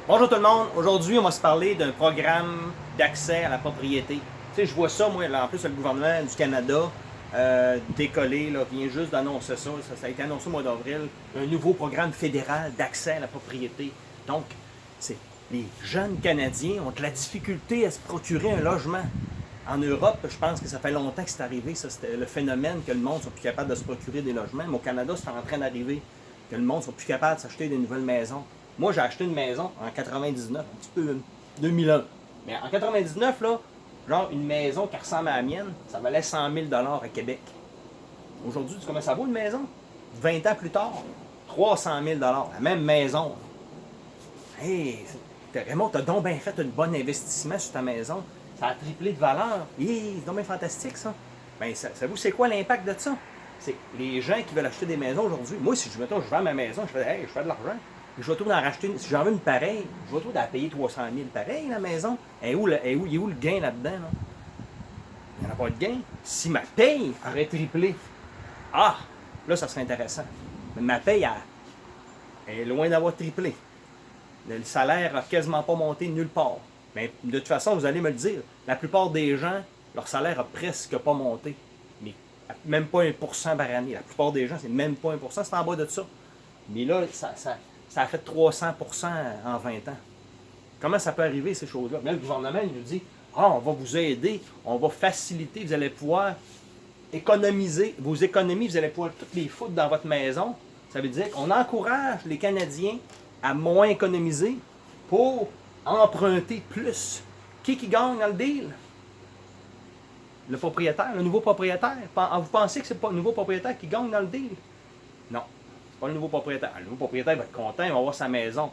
Bonjour tout le monde, aujourd'hui on va se parler d'un programme d'accès à la propriété. Tu sais, je vois ça, moi, là, en plus le gouvernement du Canada décollé, là, vient juste d'annoncer ça a été annoncé au mois d'avril, un nouveau programme fédéral d'accès à la propriété. Donc, les jeunes Canadiens ont de la difficulté à se procurer un logement. En Europe, je pense que ça fait longtemps que c'est arrivé, ça, c'était le phénomène que le monde soit plus capable de se procurer des logements. Mais au Canada, c'est en train d'arriver, que le monde soit plus capable de s'acheter des nouvelles maisons. Moi, j'ai acheté une maison en 99, un petit peu 2001. Mais en 99, là, genre une maison qui ressemble à la mienne, ça valait 100 000 à Québec. Aujourd'hui, tu sais combien ça vaut une maison? 20 ans plus tard, 300 000 la même maison. Hey, Raymond, t'as donc bien fait un bon investissement sur ta maison. Ça a triplé de valeur. C'est donc bien fantastique, ça. Ben, savez-vous, c'est quoi l'impact de ça? C'est les gens qui veulent acheter des maisons aujourd'hui. Moi, si je vends ma maison, je fais, je fais de l'argent. Je vais tout en racheter une. Si j'en veux une pareille, je vais tout à payer 300 000 pareil, la maison. Il est où le gain là-dedans? Là? Il n'y en a pas de gain. Si ma paye aurait triplé, là, ça serait intéressant. Mais ma paye, elle est loin d'avoir triplé. Le salaire n'a quasiment pas monté nulle part. Mais de toute façon, vous allez me le dire, la plupart des gens, leur salaire n'a presque pas monté. Mais même pas 1% par année. La plupart des gens, c'est même pas 1%, c'est en bas de ça. Mais là, ça a fait 300% en 20 ans. Comment ça peut arriver, ces choses-là? Mais le gouvernement, il nous dit, on va vous aider, on va faciliter, vous allez pouvoir économiser, vos économies, vous allez pouvoir toutes les foutre dans votre maison. Ça veut dire qu'on encourage les Canadiens à moins économiser pour emprunter plus. Qui gagne dans le deal? Le propriétaire, le nouveau propriétaire. Vous pensez que c'est pas le nouveau propriétaire qui gagne dans le deal? Non, c'est pas le nouveau propriétaire. Le nouveau propriétaire va être content, il va avoir sa maison.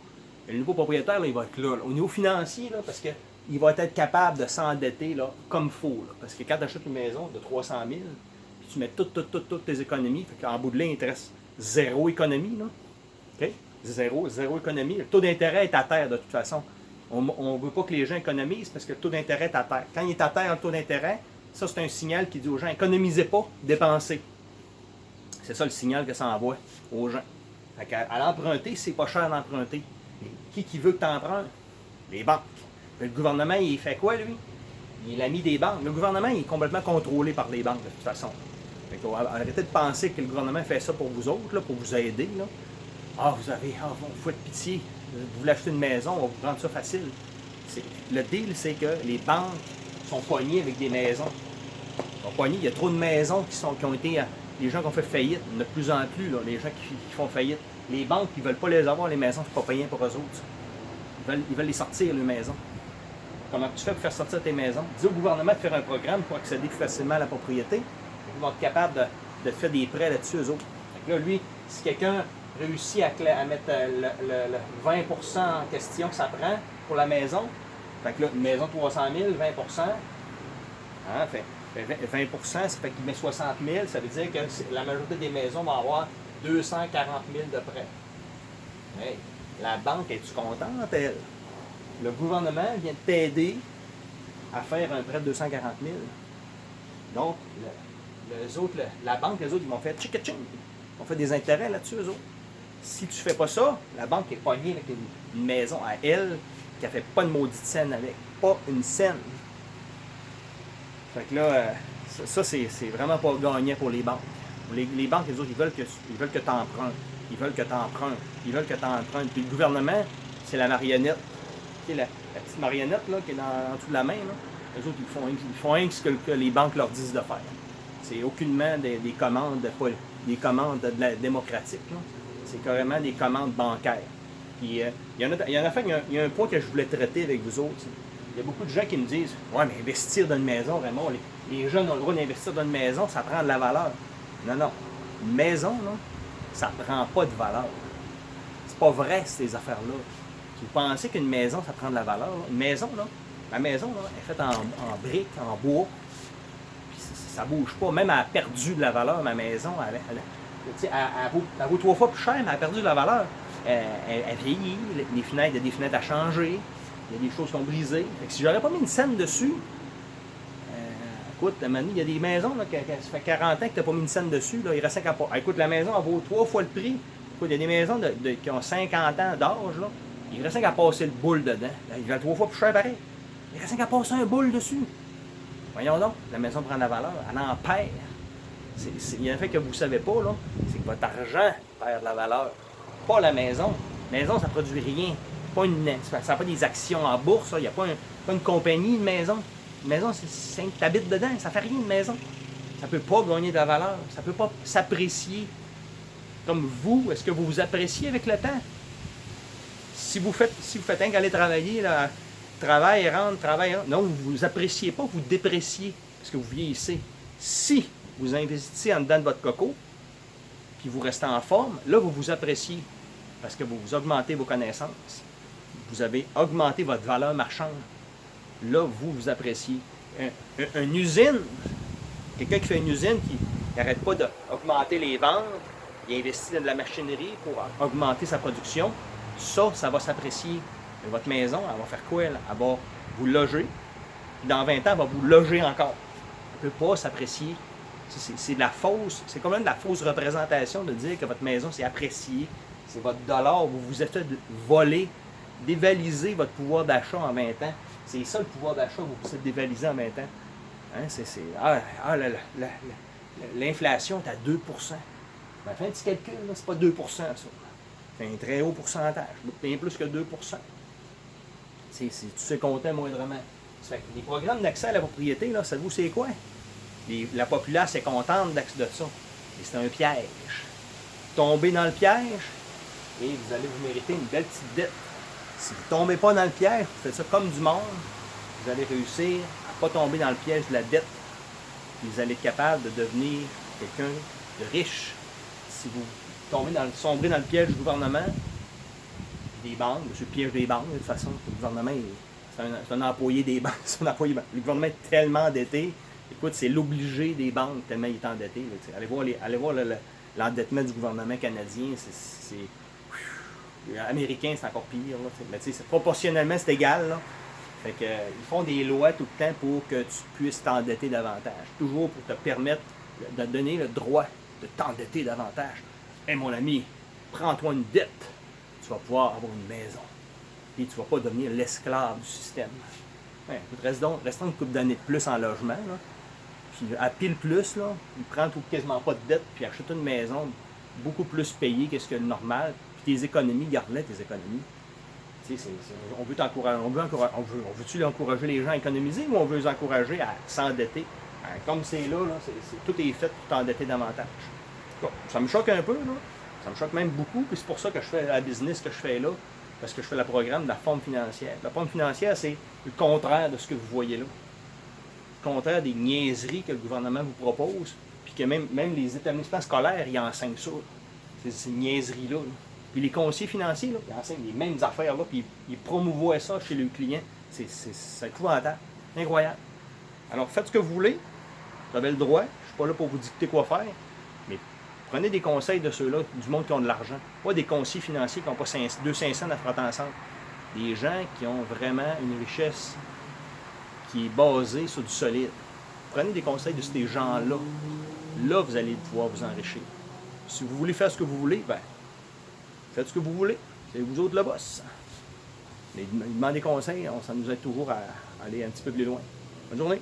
Et le nouveau propriétaire, là, il va être là. Au niveau financier, là, parce qu'il va être capable de s'endetter là, comme il faut. Là. Parce que quand tu achètes une maison de 300 000, puis tu mets toutes tes économies, fait qu'en bout de ligne, il te reste zéro économie. Là. OK? Zéro économie. Le taux d'intérêt est à terre de toute façon. On ne veut pas que les gens économisent parce que le taux d'intérêt est à terre. Quand il est à terre, le taux d'intérêt, ça c'est un signal qui dit aux gens, économisez pas, dépensez. C'est ça le signal que ça envoie aux gens. Fait qu'à l'emprunter, c'est pas cher d'emprunter. Qui veut que tu empruntes? Les banques. Le gouvernement, il fait quoi, lui? Il est l'ami des banques. Le gouvernement, il est complètement contrôlé par les banques, de toute façon. Fait que, arrêtez de penser que le gouvernement fait ça pour vous autres, là, pour vous aider. Là. Vous faites pitié. Vous voulez acheter une maison, on va vous rendre ça facile. Le deal, c'est que les banques sont poignées avec des maisons. Ils sont poignées, il y a trop de maisons qui ont été... Les gens qui ont fait faillite, il y en a de plus en plus, là, les gens qui font faillite. Les banques, ils ne veulent pas les avoir, les maisons, c'est pas payant pour eux autres. Ils veulent les sortir, les maisons. Comment tu fais pour faire sortir tes maisons? Dis au gouvernement de faire un programme pour accéder plus facilement à la propriété. Ils vont être capables de faire des prêts là-dessus, eux autres. Fait que là, lui, si quelqu'un réussit à mettre le 20% en question que ça prend pour la maison, fait que là, une maison de 300 000, 20%, fait 20%, ça fait qu'il met 60 000, ça veut dire que la majorité des maisons vont avoir 240 000 de prêt. Hey, la banque, es-tu contente, elle? Le gouvernement vient de t'aider à faire un prêt de 240 000. Donc, la banque, les autres, ils vont faire tchic-tching. Ils vont faire des intérêts là-dessus, eux autres. Si tu fais pas ça, la banque est pognée avec une maison à elle qui a fait pas de maudite scène avec. Pas une scène. Fait que là, ça c'est vraiment pas gagnant pour les banques. Les banques, les autres, ils veulent que tu empruntes. Ils veulent que tu empruntes. Ils veulent que tu empruntes. Puis le gouvernement, c'est la marionnette. La petite marionnette là, qui est en dessous de la main. Là. Les autres, ils font rien que ce que les banques leur disent de faire. C'est aucunement des commandes de la démocratique. C'est carrément des commandes bancaires. Puis, il y a un point que je voulais traiter avec vous autres. Il y a beaucoup de gens qui me disent « Ouais, mais investir dans une maison, Raymond, les jeunes ont le droit d'investir dans une maison, ça prend de la valeur. » Non. Une maison, là, ça ne prend pas de valeur. C'est pas vrai, ces affaires-là. Si vous pensez qu'une maison, ça prend de la valeur, là, une maison, là, ma maison, là, elle est faite en briques, en bois. Puis ça bouge pas. Même elle a perdu de la valeur, ma maison. Elle vaut 3 fois plus cher, mais elle a perdu de la valeur. Elle vieillit, les fenêtres, il y a des fenêtres à changer. Il y a des choses qui ont brisé. Fait que si j'aurais pas mis une scène dessus, écoute, il y a des maisons, là, ça fait 40 ans que tu n'as pas mis une scène dessus, là, il reste 5 ans. Écoute, la maison, elle vaut 3 fois le prix. Écoute, il y a des maisons qui ont 50 ans d'âge, là. Il reste qu'à passer le boule dedans. Il va 3 fois plus cher pareil. Il reste qu'à passer un boule dessus. Voyons donc, la maison prend de la valeur, elle en perd. Il y a un fait que vous ne savez pas, là, c'est que votre argent perd de la valeur. Pas la maison. La maison, ça ne produit rien. Ça n'a pas des actions en bourse, il n'y a pas une compagnie, une maison. Une maison, c'est que tu habites dedans, ça ne fait rien une maison. Ça ne peut pas gagner de la valeur, ça ne peut pas s'apprécier. Comme vous, est-ce que vous vous appréciez avec le temps? Si vous faites un qu'aller travailler, là, travail, rentre, non, vous ne vous appréciez pas, vous dépréciez, parce que vous vieillissez. Si vous investissez en dedans de votre coco, puis vous restez en forme, là, vous vous appréciez, parce que vous augmentez vos connaissances. Vous avez augmenté votre valeur marchande. Là, vous appréciez. Une usine, quelqu'un qui fait une usine qui n'arrête pas d'augmenter les ventes, il investit dans de la machinerie pour augmenter sa production, ça va s'apprécier. Mais votre maison, elle va faire quoi? Elle va vous loger. Puis dans 20 ans, elle va vous loger encore. Elle ne peut pas s'apprécier. C'est de la fausse, c'est quand même de la fausse représentation de dire que votre maison, c'est apprécié. C'est votre dollar. Vous vous êtes fait voler, dévaliser votre pouvoir d'achat en 20 ans. C'est ça le pouvoir d'achat, vous vous êtes dévalisé en 20 ans. L'inflation est à 2 ben, fais un petit calcul, c'est pas 2 ça. C'est un très haut pourcentage, bien plus que 2 tu sais compter moindrement. Ça fait que les programmes d'accès à la propriété, là, savez-vous c'est quoi? La populace est contente de ça. Et c'est un piège. Tombez dans le piège et vous allez vous mériter une belle petite dette. Si vous ne tombez pas dans le piège, vous faites ça comme du monde, vous allez réussir à ne pas tomber dans le piège de la dette. Puis vous allez être capable de devenir quelqu'un de riche. Si vous sombrez dans le piège du gouvernement, des banques, c'est le piège des banques, de toute façon, le gouvernement, c'est un employé des banques. Le gouvernement est tellement endetté, écoute, c'est l'obligé des banques tellement il est endetté. Là, allez voir l'endettement du gouvernement canadien, américain, c'est encore pire. Là, mais proportionnellement, c'est égal. Là. Fait que, ils font des lois tout le temps pour que tu puisses t'endetter davantage. Toujours pour te permettre de donner le droit de t'endetter davantage. Hé mon ami, prends-toi une dette. Tu vas pouvoir avoir une maison. Et tu ne vas pas devenir l'esclave du système. Ouais, restons une couple d'années de plus en logement. Là. Puis à pile plus, là, il prend quasiment pas de dette, puis achète une maison beaucoup plus payée que ce que le normal. Puis tes économies, garde-les tes économies. On veut t'encourager. On veut-tu encourager les gens à économiser ou on veut les encourager à s'endetter? Comme c'est là, tout est fait pour t'endetter davantage. Bon, ça me choque un peu, là. Ça me choque même beaucoup, puis c'est pour ça que je fais la business que je fais là, parce que je fais le programme de la forme financière. La forme financière, c'est le contraire de ce que vous voyez là. Le contraire des niaiseries que le gouvernement vous propose, puis que même les établissements scolaires, ils enseignent ça. Ces niaiseries-là. Là. Puis les conseillers financiers, là, ils enseignent les mêmes affaires, là, puis ils promouvoient ça chez leurs clients. C'est épouvantable. Incroyable. Alors, faites ce que vous voulez. Vous avez le droit. Je ne suis pas là pour vous dicter quoi faire. Mais prenez des conseils de ceux-là, du monde qui ont de l'argent. Pas des conseillers financiers qui n'ont pas 200 cents à frotter ensemble. Des gens qui ont vraiment une richesse qui est basée sur du solide. Prenez des conseils de ces gens-là. Là, vous allez pouvoir vous enrichir. Si vous voulez faire ce que vous voulez, ben, faites ce que vous voulez. C'est vous autres le boss. Mais demandez des conseils, ça nous aide toujours à aller un petit peu plus loin. Bonne journée.